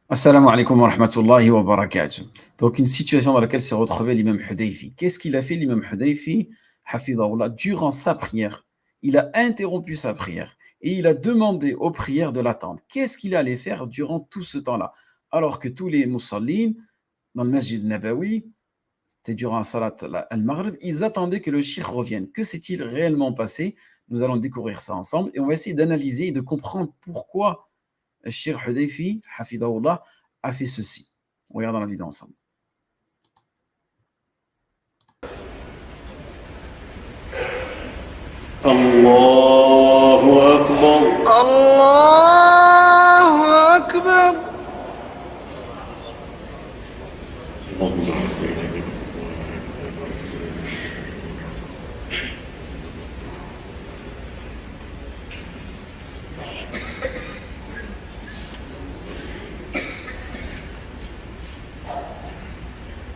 Assalamu alaikum wa rahmatullahi wa barakatuh. Donc, une situation dans laquelle s'est retrouvé l'imam Hudayfi. Qu'est-ce qu'il a fait, l'imam Hudayfi, hafidahullah, durant sa prière? Il a interrompu sa prière et il a demandé aux prières de l'attendre. Qu'est-ce qu'il allait faire durant tout ce temps-là? Alors que tous les musallines, dans le masjid Nabawi, c'était durant la salat al-Maghrib, ils attendaient que le shir revienne. Que s'est-il réellement passé? Nous allons découvrir ça ensemble et on va essayer d'analyser et de comprendre pourquoi Cheikh Hudayfi, hafidahullah, a fait ceci. On regarde dans la vidéo ensemble. Allahu Akbar. Allahu Akbar.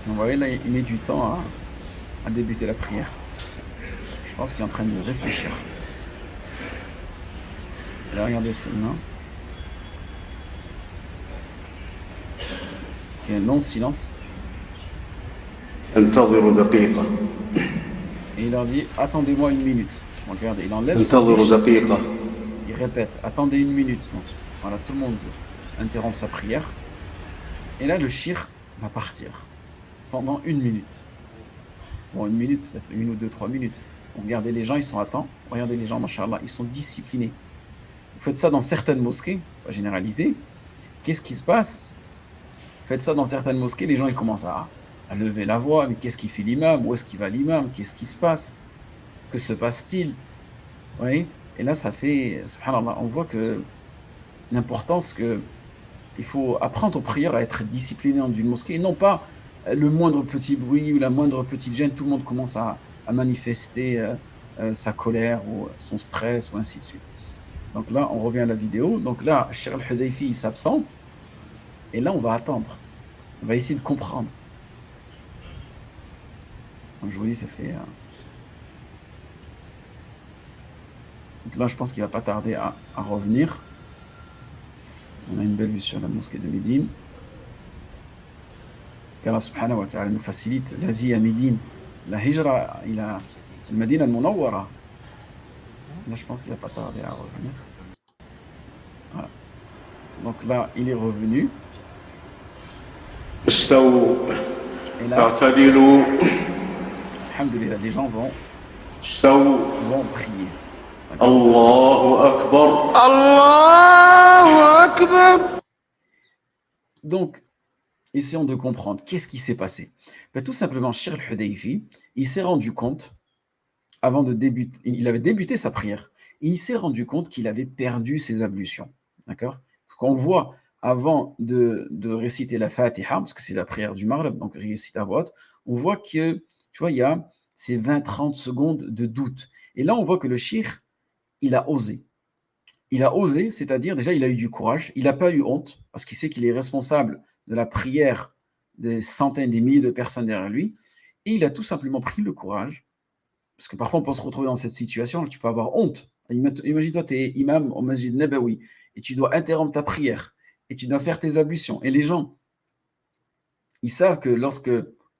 Vous voyez, là, il met du temps à débuter la prière. Je pense qu'il est en train de réfléchir. Et là, regardez ses mains. Il y a un long silence. انتظروا دقيقة. Et il leur dit, attendez-moi une minute. Donc, regardez, il enlève son انتظروا bouche. دقيقة. Il répète, attendez une minute. Donc, voilà, tout le monde interrompt sa prière. Et là, le shir va partir pendant une minute. Bon, une minute, peut-être une ou deux, 3 minutes. Regardez les gens, ils sont à temps. Regardez les gens, machallah, ils sont disciplinés. Vous faites ça dans certaines mosquées, pas généraliser. Qu'est-ce qui se passe? Vous faites ça dans certaines mosquées, les gens ils commencent à lever la voix. Mais qu'est-ce qu'il fait l'imam? Où est-ce qu'il va l'imam? Qu'est-ce qui se passe? Que se passe-t-il? Vous voyez? Et là, ça fait, subhanallah, on voit que l'importance que il faut apprendre aux prières à être discipliné dans une mosquée, et non pas le moindre petit bruit ou la moindre petite gêne, tout le monde commence à manifester sa colère ou son stress ou ainsi de suite. Donc là, on revient à la vidéo. Donc là, Cheikh al-Hudayfi, il s'absente. Et là, on va attendre. On va essayer de comprendre. Donc je vous dis, ça fait... Donc là, je pense qu'il ne va pas tarder à revenir. On a une belle vue sur la mosquée de Médine. qu'Allah subhanahu wa ta'ala nous facilite la vie à Médine. La hijra, il a le Médine al-Munawwara. Là, je pense qu'il va pas tarder à revenir. Voilà. Donc là, il est revenu. استووا. Et là, اعتدلوا. alhamdulillah, les gens vont prier. Allahu Akbar. Allahu Akbar. Donc, essayons de comprendre qu'est-ce qui s'est passé. Ben, tout simplement, Cheikh al-Hudayfi, il s'est rendu compte, avant de débuter, il avait débuté sa prière, et il s'est rendu compte qu'il avait perdu ses ablutions. D'accord? Parce qu'on voit, avant de réciter la Fatiha, parce que c'est la prière du Maghrib, donc récite à voix haute, on voit que, tu vois, il y a ces 20-30 secondes de doute. Et là, on voit que le Cheikh, il a osé. Il a osé, c'est-à-dire déjà il a eu du courage, il n'a pas eu honte, parce qu'il sait qu'il est responsable de la prière des centaines, des milliers de personnes derrière lui, et il a tout simplement pris le courage, parce que parfois on peut se retrouver dans cette situation, tu peux avoir honte. Imagine-toi, tu es imam au Masjid Nabawi, et tu dois interrompre ta prière, et tu dois faire tes ablutions, et les gens, ils savent que lorsque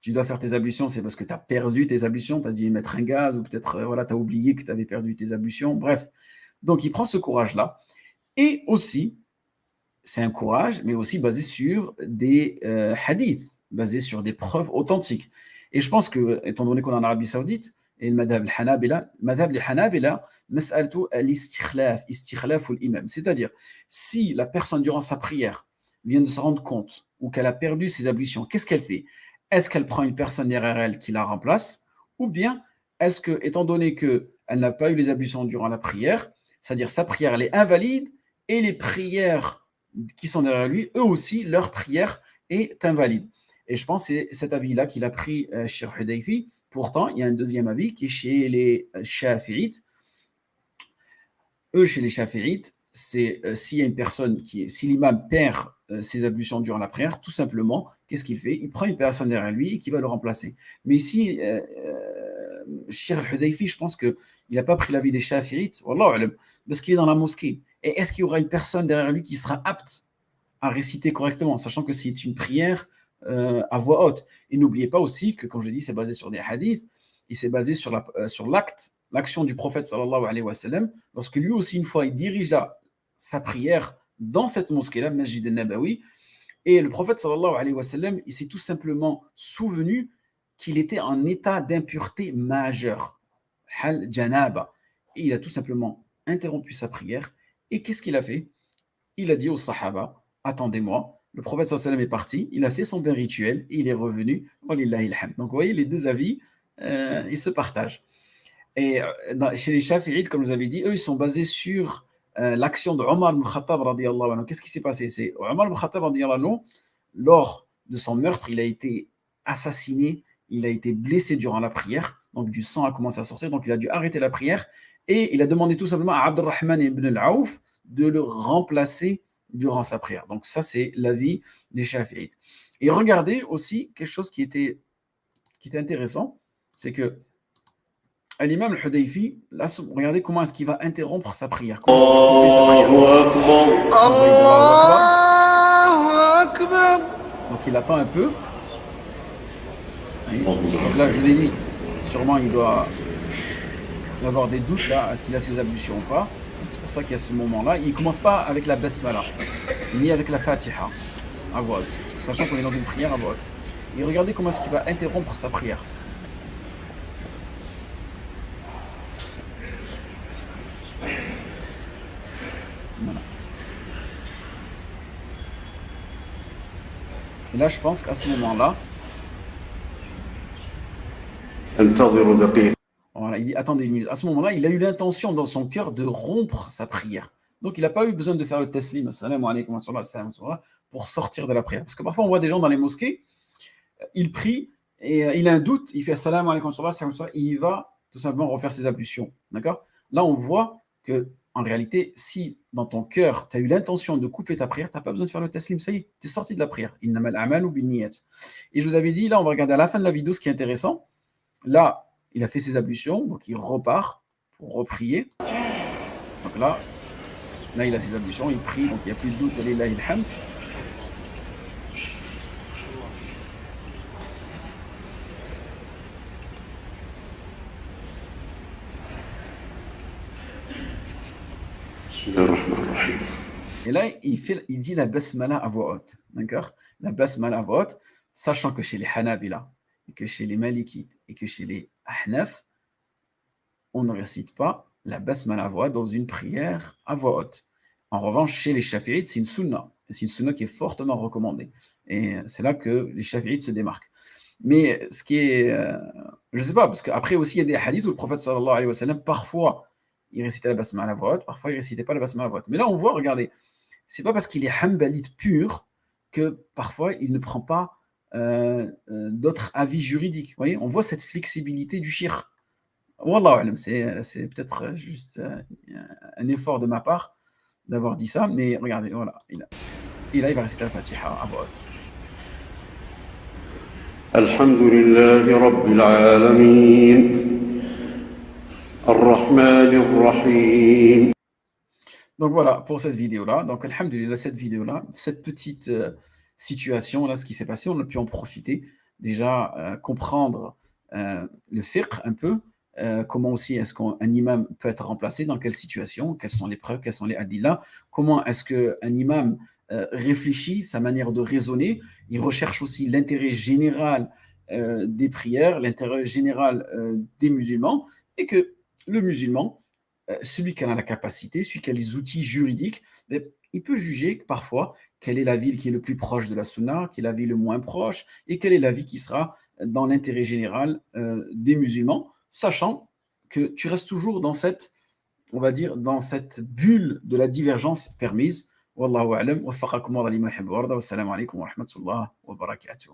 tu dois faire tes ablutions, c'est parce que tu as perdu tes ablutions, tu as dû mettre un gaz, ou peut-être voilà, tu as oublié que tu avais perdu tes ablutions, bref. Donc il prend ce courage-là, et aussi, c'est un courage, mais aussi basé sur des hadiths, basé sur des preuves authentiques. Et je pense que, étant donné qu'on est en Arabie Saoudite, et le madhab les Hanabila, mas'alatu al-istikhlaf, istikhlaf l'imam. C'est-à-dire, si la personne, durant sa prière, vient de se rendre compte, ou qu'elle a perdu ses ablutions, qu'est-ce qu'elle fait? Est-ce qu'elle prend une personne derrière elle qui la remplace? Ou bien, est-ce que, étant donné qu'elle n'a pas eu les ablutions durant la prière, c'est-à-dire sa prière, elle est invalide, et les prières qui sont derrière lui, eux aussi, leur prière est invalide. Et je pense que c'est cet avis-là qu'il a pris chez Hudayfi. Pourtant, il y a un deuxième avis qui est chez les Shafi'ites. Eux, chez les Shafi'ites, c'est s'il y a une personne si l'imam perd ses ablutions durant la prière, tout simplement, qu'est-ce qu'il fait? Il prend une personne derrière lui et qui va le remplacer. Mais ici, Cheikh al-Hudayfi, je pense qu'il n'a pas pris l'avis des Shafi'ites, wallahu alam, parce qu'il est dans la mosquée. Et est-ce qu'il y aura une personne derrière lui qui sera apte à réciter correctement, sachant que c'est une prière à voix haute. Et n'oubliez pas aussi que, comme je dis, c'est basé sur des hadiths, et c'est basé sur l'acte, l'action du prophète sallallahu alayhi wa sallam, lorsque lui aussi, une fois, il dirigea sa prière dans cette mosquée-là, Masjid al-Nabawi, et le prophète sallallahu alayhi wa sallam, il s'est tout simplement souvenu qu'il était en état d'impureté majeure, hal janaba. Et il a tout simplement interrompu sa prière. Et qu'est-ce qu'il a fait? Il a dit aux sahaba, attendez-moi. Le prophète sallallahu alayhi wa sallam est parti, il a fait son bain rituel et il est revenu. Walillahi alhamd. Donc vous voyez, les deux avis, ils se partagent. Et chez les Shafi'ites, comme je vous avais dit, eux, ils sont basés sur l'action de Omar ibn Khattab radiyallahu anhu. Qu'est-ce qui s'est passé? C'est Omar ibn Khattab radiyallahu anhu, lors de son meurtre, il a été assassiné, il a été blessé durant la prière, donc du sang a commencé à sortir, donc il a dû arrêter la prière et il a demandé tout simplement à Abdurrahman ibn al-Aouf de le remplacer durant sa prière. Donc ça, c'est l'avis des Shafi'ites. Et regardez aussi quelque chose qui était intéressant, c'est que l'imam al-Hudayfi, là, regardez comment est-ce qu'il va interrompre sa prière. Comment est-ce qu'il va couper sa prière. الله أكبر الله أكبر. Donc il attend un peu. Oui. Donc là, je vous ai dit, sûrement il doit y avoir des doutes là, est-ce qu'il a ses ablutions ou pas. C'est pour ça qu'il y a ce moment-là. Il ne commence pas avec la basmala, ni avec la fatiha à voix haute, sachant qu'on est dans une prière à voix haute. Et regardez comment est-ce qu'il va interrompre sa prière. Voilà. Et là, je pense qu'à ce moment-là, انتظروا دقيقة. voilà, il dit attendez une minute. À ce moment-là, il a eu l'intention dans son cœur de rompre sa prière. Donc, il n'a pas eu besoin de faire le taslim, assalamu alaykum wa rahmatullah, pour sortir de la prière. Parce que parfois, on voit des gens dans les mosquées, il prie et il a un doute, il fait assalamu alaykum wa rahmatullah, et il va tout simplement refaire ses ablutions. D'accord? Là, on voit que en réalité, si dans ton cœur, tu as eu l'intention de couper ta prière, tu n'as pas besoin de faire le taslim, ça y est, tu es sorti de la prière. Innamal a'malu binniyat. Et je vous avais dit, là, on va regarder à la fin de la vidéo ce qui est intéressant. Là, il a fait ses ablutions, donc il repart pour reprier. Donc là, il a ses ablutions, il prie, donc il n'y a plus de doute, lillahi alhamd. بسم الله الرحمن الرحيم. Et là, il dit la basmala à voix haute. D'accord? La basmala à voix haute, sachant que chez les Hanabila, et que chez les Malikites, et que chez les Ahnaf, on ne récite pas la basmala à voix haute dans une prière à voix haute. En revanche, chez les Shafi'ites, c'est une sunna. Et c'est une sunna qui est fortement recommandée. Et c'est là que les Shafi'ites se démarquent. Mais ce qui est... je ne sais pas, parce qu'après aussi, il y a des hadiths où le prophète sallallahu alayhi wa sallam, parfois, il récitait la basmala à voix haute, parfois, il ne récitait pas la basmala à voix haute. Mais là, on voit, regardez, c'est pas parce qu'il est hanbalite pur que parfois, il ne prend pas d'autres avis juridiques. Vous voyez, on voit cette flexibilité du shir. Wallahu alam, c'est peut-être juste un effort de ma part d'avoir dit ça, mais regardez, voilà, il va réciter la Fatiha à voix haute. الحمد لله رب العالمين الرحمن الرحيم. Donc voilà, pour cette vidéo-là. Donc, alhamdulillah, cette vidéo-là, cette petite situation-là, ce qui s'est passé, on a pu en profiter. Déjà, comprendre le fiqh un peu. Comment aussi est-ce qu'un imam peut être remplacé, dans quelle situation, quelles sont les preuves, quels sont les hadiths, comment est-ce qu'un imam réfléchit, sa manière de raisonner, il recherche aussi l'intérêt général des prières, l'intérêt général des musulmans, et que le musulman, celui qui en a la capacité, celui qui a les outils juridiques, il peut juger parfois quelle est la ville qui est le plus proche de la sunna, quelle est la ville le moins proche, et quelle est la vie qui sera dans l'intérêt général des musulmans, sachant que tu restes toujours dans cette, on va dire, dans cette bulle de la divergence permise. Wallahu a'lam, wa waffaqakum Allah lima yuhibbu wa yarda, wassalamu alaykum wa rahmatullah wa barakatuh.